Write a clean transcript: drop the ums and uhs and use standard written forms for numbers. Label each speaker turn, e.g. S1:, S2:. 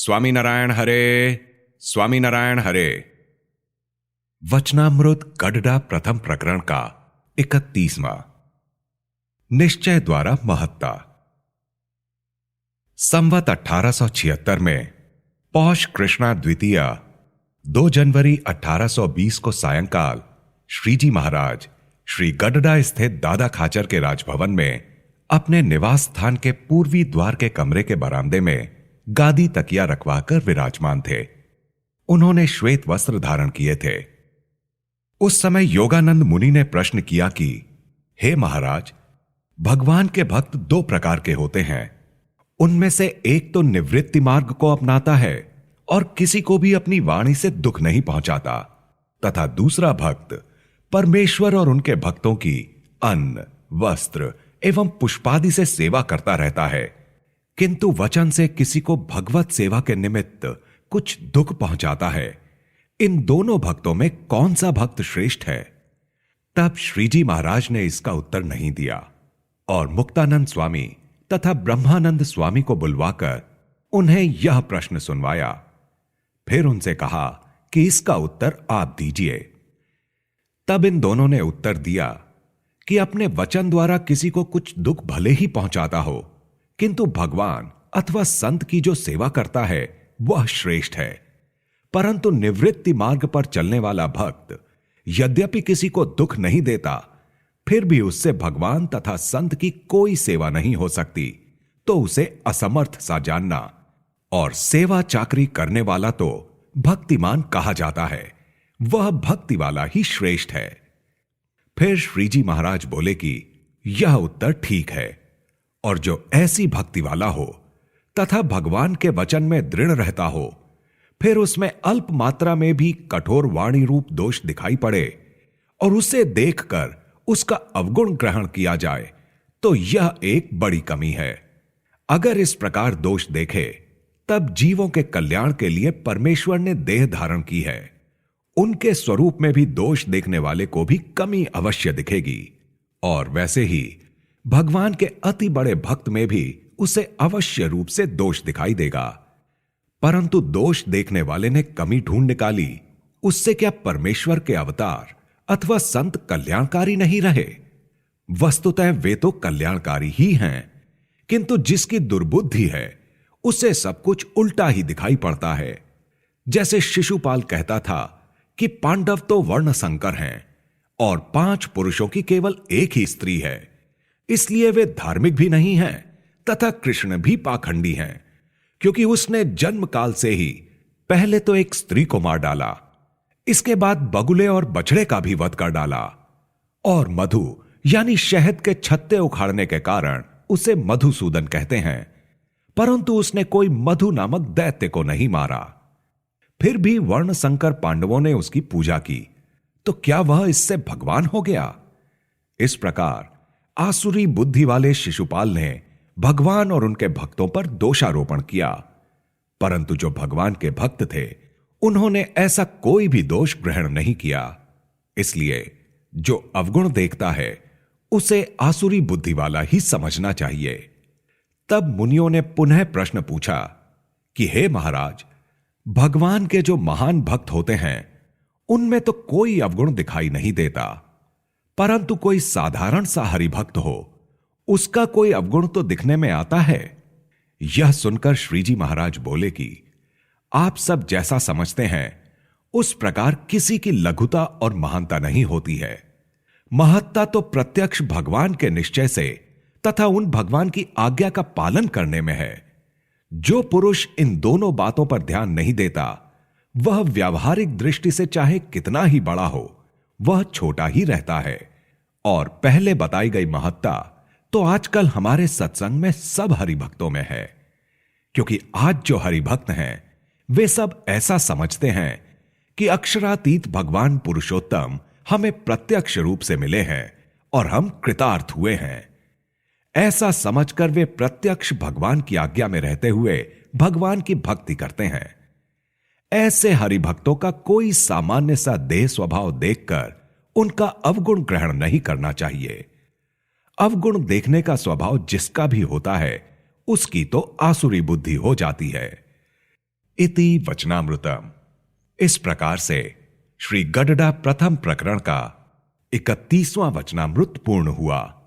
S1: स्वामीनारायण हरे, स्वामीनारायण हरे। वचनामृत गडडा प्रथम प्रकरण का 31वां। निश्चय द्वारा महत्ता। संवत 1876 में पौष कृष्णा द्वितीय 2 जनवरी 1820 को सायंकाल श्रीजी महाराज श्री गडडा स्थित दादा खाचर के राजभवन में अपने निवास स्थान के पूर्वी द्वार के कमरे के बरामदे में गादी तकिया रखवाकर विराजमान थे। उन्होंने श्वेत वस्त्र धारण किए थे। उस समय योगानंद मुनि ने प्रश्न किया कि हे महाराज, भगवान के भक्त 2 प्रकार के होते हैं। उनमें से एक तो निवृत्ति मार्ग को अपनाता है और किसी को भी अपनी वाणी से दुख नहीं पहुंचाता, तथा दूसरा भक्त परमेश्वर और उनके भक्तों की अन्न, वस्त्र एवं पुष्पादि से सेवा करता रहता है, किंतु वचन से किसी को भगवत सेवा के निमित्त कुछ दुख पहुंचाता है। इन दोनों भक्तों में कौन सा भक्त श्रेष्ठ है? तब श्रीजी महाराज ने इसका उत्तर नहीं दिया और मुक्तानंद स्वामी तथा ब्रह्मानंद स्वामी को बुलवाकर उन्हें यह प्रश्न सुनवाया। फिर उनसे कहा कि इसका उत्तर आप दीजिए। तब इन दोनों ने उत्तर दिया कि अपने वचन द्वारा किसी को कुछ दुख भले ही पहुंचाता हो, किंतु भगवान अथवा संत की जो सेवा करता है वह श्रेष्ठ है। परंतु निवृत्ति मार्ग पर चलने वाला भक्त यद्यपि किसी को दुख नहीं देता, फिर भी उससे भगवान तथा संत की कोई सेवा नहीं हो सकती, तो उसे असमर्थ सा जानना, और सेवा चाकरी करने वाला तो भक्तिमान कहा जाता है। वह भक्ति वाला ही श्रेष्ठ है। फिर श्रीजी महाराज बोले कि यह उत्तर ठीक है, और जो ऐसी भक्ति वाला हो तथा भगवान के वचन में दृढ़ रहता हो, फिर उसमें अल्प मात्रा में भी कठोर वाणी रूप दोष दिखाई पड़े और उसे देखकर उसका अवगुण ग्रहण किया जाए, तो यह एक बड़ी कमी है। अगर इस प्रकार दोष देखे, तब जीवों के कल्याण के लिए परमेश्वर ने देह धारण की है। उनके स्वरूप में भी दोष देखने वाले को भी कमी अवश्य दिखेगी, और वैसे ही भगवान के अति बड़े भक्त में भी उसे अवश्य रूप से दोष दिखाई देगा। परंतु दोष देखने वाले ने कमी ढूंढ निकाली, उससे क्या परमेश्वर के अवतार अथवा संत कल्याणकारी नहीं रहे? वस्तुतः वे तो कल्याणकारी ही हैं, किंतु जिसकी दुर्बुद्धि है उसे सब कुछ उल्टा ही दिखाई पड़ता है। जैसे शिशुपाल कहता था कि पांडव तो वर्ण संकर हैं और 5 पुरुषों की केवल एक ही स्त्री है, इसलिए वे धार्मिक भी नहीं हैं तथा कृष्ण भी पाखंडी हैं, क्योंकि उसने जन्म काल से ही पहले तो एक स्त्री को मार डाला, इसके बाद बगुले और बछड़े का भी वध कर डाला, और मधु यानी शहद के छत्ते उखाड़ने के कारण उसे मधुसूदन कहते हैं, परंतु उसने कोई मधु नामक दैत्य को नहीं मारा। फिर भी वर्ण संकर पांडवों ने उसकी पूजा की, तो क्या वह इससे भगवान हो गया? इस प्रकार आसुरी बुद्धि वाले शिशुपाल ने भगवान और उनके भक्तों पर दोषारोपण किया, परंतु जो भगवान के भक्त थे उन्होंने ऐसा कोई भी दोष ग्रहण नहीं किया। इसलिए जो अवगुण देखता है उसे आसुरी बुद्धि वाला ही समझना चाहिए। तब मुनियों ने पुनः प्रश्न पूछा कि हे महाराज, भगवान के जो महान भक्त होते हैं उनमें तो कोई अवगुण दिखाई नहीं देता, परंतु कोई साधारण सा हरिभक्त हो, उसका कोई अवगुण तो दिखने में आता है। यह सुनकर श्रीजी महाराज बोले कि आप सब जैसा समझते हैं उस प्रकार किसी की लघुता और महानता नहीं होती है। महत्ता तो प्रत्यक्ष भगवान के निश्चय से तथा उन भगवान की आज्ञा का पालन करने में है। जो पुरुष इन दोनों बातों पर ध्यान नहीं देता, वह व्यावहारिक दृष्टि से चाहे कितना ही बड़ा हो, वह छोटा ही रहता है। और पहले बताई गई महत्ता तो आजकल हमारे सत्संग में सब हरिभक्तों में है, क्योंकि आज जो हरिभक्त हैं वे सब ऐसा समझते हैं कि अक्षरातीत भगवान पुरुषोत्तम हमें प्रत्यक्ष रूप से मिले हैं और हम कृतार्थ हुए हैं। ऐसा समझकर वे प्रत्यक्ष भगवान की आज्ञा में रहते हुए भगवान की भक्ति करते हैं। ऐसे हरिभक्तों का कोई सामान्य सा देह स्वभाव देखकर उनका अवगुण ग्रहण नहीं करना चाहिए। अवगुण देखने का स्वभाव जिसका भी होता है, उसकी तो आसुरी बुद्धि हो जाती है। इति वचनामृतम। इस प्रकार से श्री गडडा प्रथम प्रकरण का 31वां वचनामृत पूर्ण हुआ।